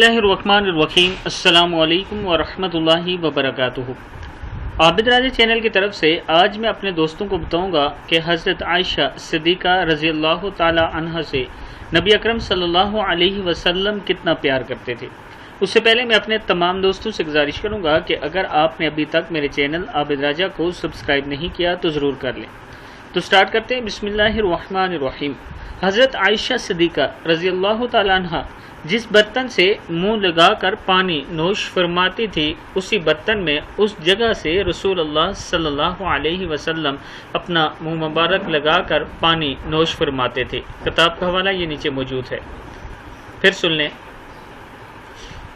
बिस्मिल्लाहिर्रहमानिर्रहीम। अस्सलामु अलैकुम वरहमतुल्लाहि वबरकातुहू। आबिद राजा चैनल की तरफ से आज मैं अपने दोस्तों को बताऊंगा कि हज़रत आयशा सिद्दीक़ा रज़ी अल्लाह ताला अन्हा से नबी अकरम सल्लल्लाहु अलैहि वसल्लम कितना प्यार करते थे। उससे पहले मैं अपने तमाम दोस्तों से गुजारिश करूंगा कि अगर आपने अभी तक मेरे चैनल आबिद राजा को सब्सक्राइब नहीं किया तो ज़रूर कर लें। तो स्टार्ट करते हैं। बिस्मिल्लाहिर्रहमानिर्रहीम। हज़रत आयशा सिद्दीक़ा रज़ी अल्लाह ताला अन्हा जिस बर्तन से मुंह लगाकर पानी नोश फरमाती थी, उसी बर्तन में उस जगह से रसूल अल्लाह सल्लल्लाहु अलैहि वसल्लम अपना मुंह मुबारक लगाकर पानी नोश फरमाते थे। किताब का हवाला ये नीचे मौजूद है। फिर सुन लें।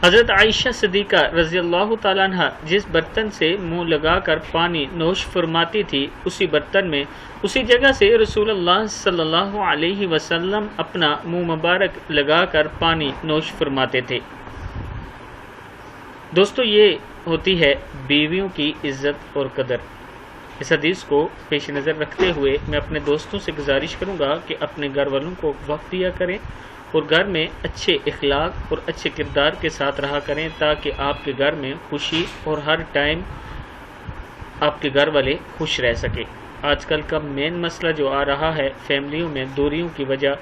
हज़रत आयशा सिद्दीक़ा रज़ी अल्लाह ताला अन्हा जिस बर्तन से मुंह लगाकर पानी नोश फरमाती थी, उसी बर्तन में उसी जगह से रसूल अल्लाह सल्लल्लाहु अलैहि वसल्लम अपना मुंह मुबारक लगाकर पानी नोश फरमाते थे। दोस्तों, ये होती है बीवियों की इज़्ज़त और कदर। इस हदीस को पेश नज़र रखते हुए मैं अपने दोस्तों से गुजारिश करूँगा कि अपने घर वालों को वक्त दिया करें और घर में अच्छे इखलाक और अच्छे किरदार के साथ रहा करें, ताकि आपके घर में खुशी और हर टाइम आपके घर वाले खुश रह सके। आजकल का मेन मसला जो आ रहा है फैमिलियों में दूरियों की वजह,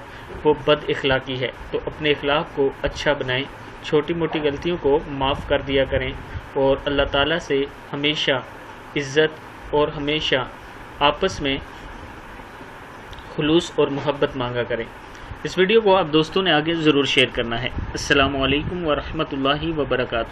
वो बद इखलाकी है। तो अपने इखलाक को अच्छा बनाएं, छोटी मोटी गलतियों को माफ़ कर दिया करें और अल्लाह ताला से हमेशा इज़्ज़त और हमेशा आपस में खुलूस और मोहब्बत मांगा करें। इस वीडियो को आप दोस्तों ने आगे ज़रूर शेयर करना है। अस्सलामु अलैकुम वरहमतुल्लाहि वबरकातुहू।